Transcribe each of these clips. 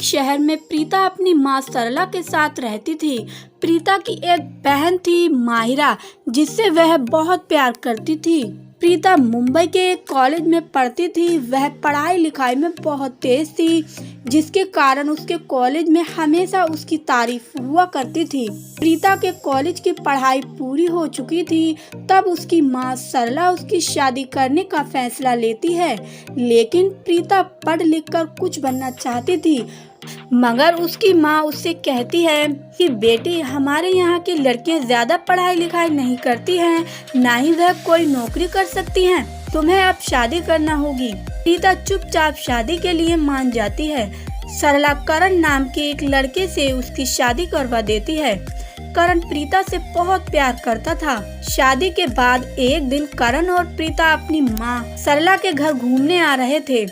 शहर में प्रीता अपनी माँ सरला के साथ रहती थी। प्रीता की एक बहन थी माहिरा, जिससे वह बहुत प्यार करती थी। प्रीता मुंबई के एक कॉलेज में पढ़ती थी। वह पढ़ाई लिखाई में बहुत तेज थी, जिसके कारण उसके कॉलेज में हमेशा उसकी तारीफ हुआ करती थी। प्रीता के कॉलेज की पढ़ाई पूरी हो चुकी थी, तब उसकी माँ सरला उसकी शादी करने का फैसला लेती है। लेकिन प्रीता पढ़ लिख कर कुछ बनना चाहती थी, मगर उसकी माँ उससे कहती है कि बेटी, हमारे यहाँ की लड़कियाँ ज्यादा पढ़ाई लिखाई नहीं करती हैं, ना ही वह कोई नौकरी कर सकती हैं। तुम्हें अब शादी करना होगी। प्रीता चुपचाप शादी के लिए मान जाती है। सरला करण नाम के एक लड़के से उसकी शादी करवा देती है। करण प्रीता से बहुत प्यार करता था। शादी के बाद एक दिन करण और प्रीता अपनी माँ सरला के घर घूमने आ रहे थे।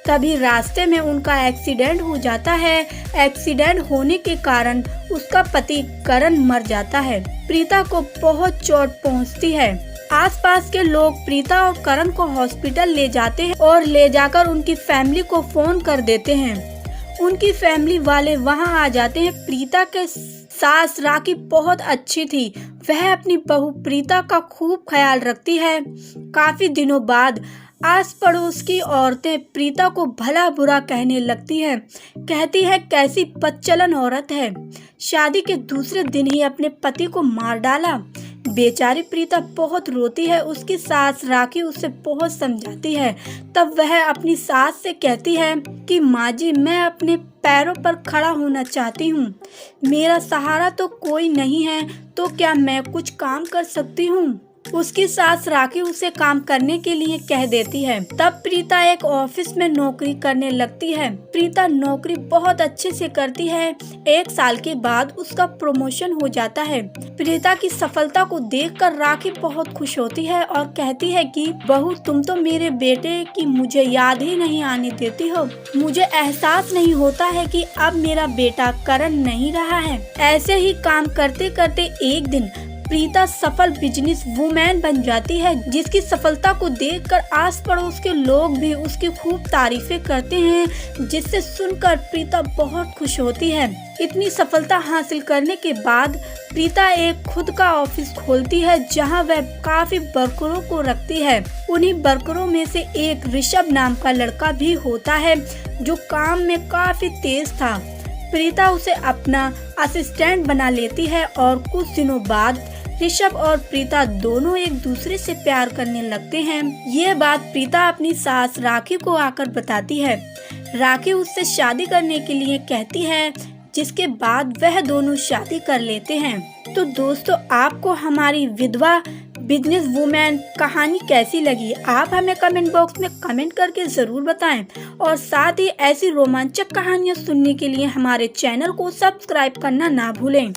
तभी रास्ते में उनका एक्सीडेंट हो जाता है। एक्सीडेंट होने के कारण उसका पति करण मर जाता है। प्रीता को बहुत चोट पहुंचती है। आसपास के लोग प्रीता और करण को हॉस्पिटल ले जाते हैं और ले जाकर उनकी फैमिली को फोन कर देते हैं। उनकी फैमिली वाले वहां आ जाते हैं। प्रीता के सास राखी बहुत अच्छी थी। वह अपनी बहू प्रीता का खूब ख्याल रखती है। काफी दिनों बाद आस पड़ोस की औरतें प्रीता को भला बुरा कहने लगती है। कहती है कैसी बदचलन औरत है, शादी के दूसरे दिन ही अपने पति को मार डाला। बेचारी प्रीता बहुत रोती है। उसकी सास राखी उसे बहुत समझाती है। तब वह अपनी सास से कहती है कि माँ जी, मैं अपने पैरों पर खड़ा होना चाहती हूँ। मेरा सहारा तो कोई नहीं है, तो क्या मैं कुछ काम कर सकती हूँ? उसकी सास राखी उसे काम करने के लिए कह देती है। तब प्रीता एक ऑफिस में नौकरी करने लगती है। प्रीता नौकरी बहुत अच्छे से करती है। 1 साल के बाद उसका प्रमोशन हो जाता है। प्रीता की सफलता को देखकर राखी बहुत खुश होती है और कहती है कि बहू, तुम तो मेरे बेटे की मुझे याद ही नहीं आने देती हो। मुझे एहसास नहीं होता है कि अब मेरा बेटा करण नहीं रहा है। ऐसे ही काम करते करते एक दिन प्रीता सफल बिजनेस वुमेन बन जाती है, जिसकी सफलता को देखकर आस पड़ोस के लोग भी उसकी खूब तारीफें करते हैं, जिससे सुनकर प्रीता बहुत खुश होती है। इतनी सफलता हासिल करने के बाद प्रीता एक खुद का ऑफिस खोलती है, जहां वह काफी वर्करों को रखती है। उन्हीं वर्करों में से एक ऋषभ नाम का लड़का भी होता है, जो काम में काफी तेज था। प्रीता उसे अपना असिस्टेंट बना लेती है और कुछ दिनों बाद ऋषभ और प्रीता दोनों एक दूसरे से प्यार करने लगते हैं। ये बात प्रीता अपनी सास राखी को आकर बताती है। राखी उससे शादी करने के लिए कहती है, जिसके बाद वह दोनों शादी कर लेते हैं। तो दोस्तों, आपको हमारी विधवा बिजनेस वुमेन कहानी कैसी लगी? आप हमें कमेंट बॉक्स में कमेंट करके जरूर बताएं और साथ ही ऐसी रोमांचक कहानियां सुनने के लिए हमारे चैनल को सब्सक्राइब करना ना भूलें।